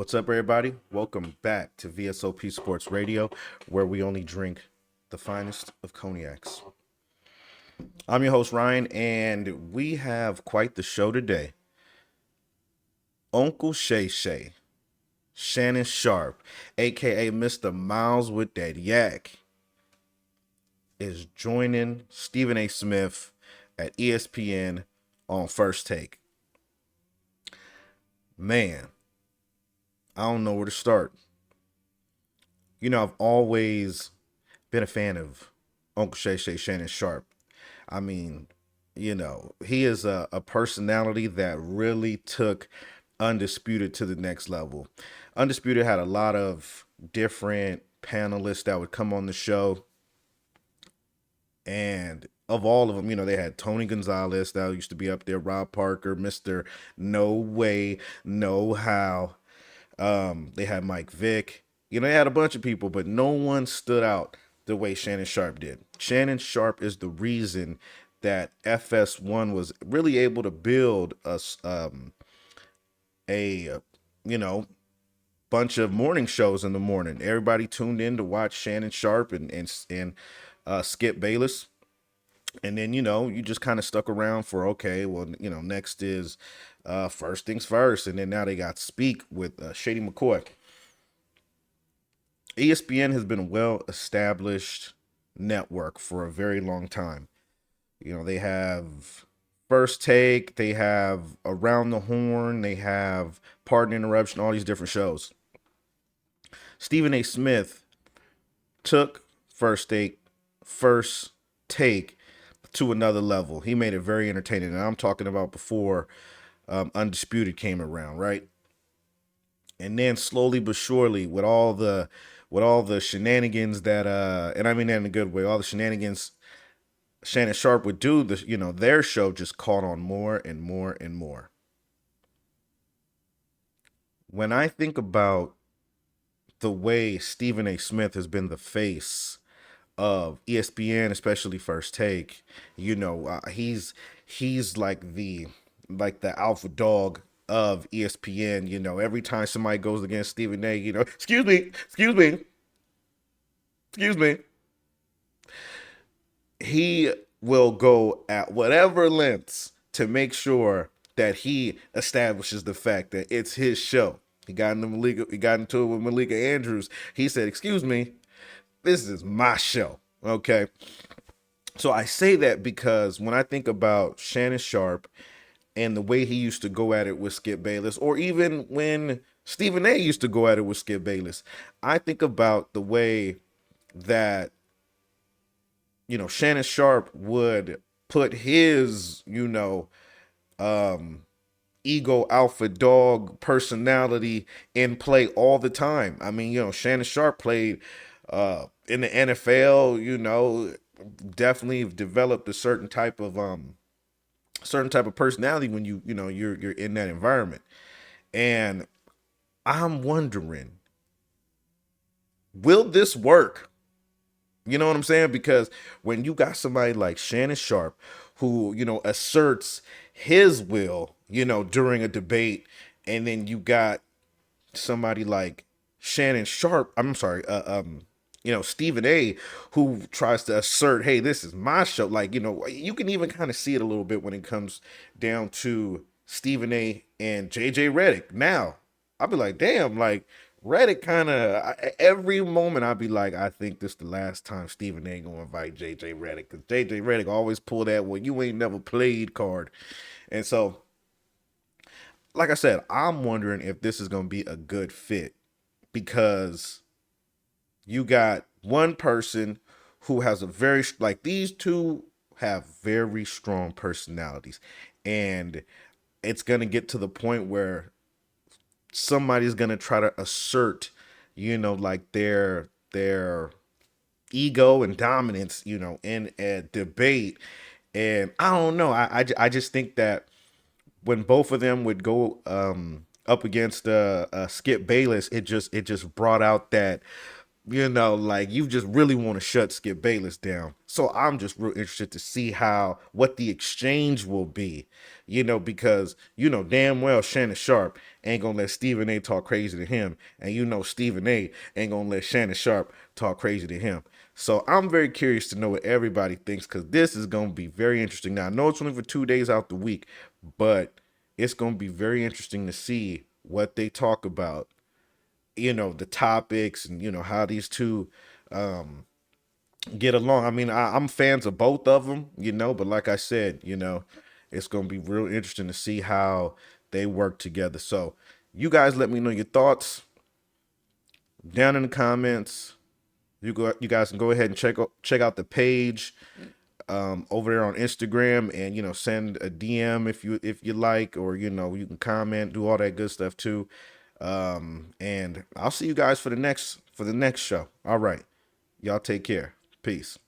What's up, everybody? Welcome back to V.S.O.P Sports Radio, where we only drink the finest of cognacs. I'm your host, Ryan, and we have quite the show today. Uncle Shay Shay, Shannon Sharpe, aka Mr. Miles with that yak, is joining Stephen A. Smith at ESPN on First Take. Man, I don't know where to start. I've always been a fan of Uncle Shay Shay, Shannon Sharpe. I mean, he is a personality that really took Undisputed to the next level. Undisputed had a lot of different panelists that would come on the show. And of all of them, they had Tony Gonzalez that used to be up there, Rob Parker, Mr. No Way, No How. They had Mike Vick. They had a bunch of people, but no one stood out the way Shannon Sharpe did. Shannon Sharpe is the reason that FS1 was really able to build a bunch of morning shows in the morning. Everybody tuned in to watch Shannon Sharpe and Skip Bayless. And then, you just kind of stuck around for, okay, well, next is First Things First. And then now they got Speak with Shady McCoy. ESPN has been a well-established network for a very long time. They have First Take, they have Around the Horn, they have Pardon Interruption, all these different shows. Stephen A. Smith took First Take to another level. He made it very entertaining. And I'm talking about before Undisputed came around, right? And then slowly but surely, with all the shenanigans that and I mean that in a good way, all the shenanigans Shannon Sharpe would do, their show just caught on more and more and more. When I think about the way Stephen A. Smith has been the face of ESPN, especially First Take, he's like the alpha dog of ESPN. Every time somebody goes against Stephen A., excuse me, he will go at whatever lengths to make sure that he establishes the fact that it's his show. He got into it with Malika Andrews. He said, "Excuse me, this is my show." Okay. So I say that because when I think about Shannon Sharpe and the way he used to go at it with Skip Bayless, or even when Stephen A. used to go at it with Skip Bayless, I think about the way that Shannon Sharpe would put his, ego alpha dog personality in play all the time. I mean, Shannon Sharpe played in the NFL, definitely developed a certain type of personality when you're in that environment. And I'm wondering, will this work? You know what I'm saying? Because when you got somebody like Shannon Sharpe who, asserts his will, during a debate, and then you got somebody like Shannon Sharpe, Stephen A., who tries to assert, hey, this is my show. You can even kind of see it a little bit when it comes down to Stephen A. and JJ Redick. Now, I'll be like, damn, Redick kind of, every moment I'll be like, I think this the last time Stephen A. gonna invite JJ Redick, because JJ Redick always pull that, well, you ain't never played card. And so, like I said, I'm wondering if this is gonna be a good fit, because you got one person who has these two have very strong personalities, and it's gonna get to the point where somebody's gonna try to assert, their ego and dominance, in a debate. And I don't know. I just think that when both of them would go up against Skip Bayless, it just brought out that, you just really want to shut Skip Bayless down. So I'm just real interested to see what the exchange will be because damn well Shannon Sharpe ain't gonna let Stephen A talk crazy to him, and Stephen A ain't gonna let Shannon Sharpe talk crazy to him. So I'm very curious to know what everybody thinks, because this is gonna be very interesting. Now I know it's only for 2 days out the week, but it's gonna be very interesting to see what they talk about, the topics, and how these two get along. I mean, I'm fans of both of them, but like I said, it's going to be real interesting to see how they work together. So, you guys let me know your thoughts down in the comments. You guys can go ahead and check out the page over there on Instagram, and send a DM if you like, or you can comment, do all that good stuff too. And I'll see you guys for the next show. All right, y'all take care. Peace.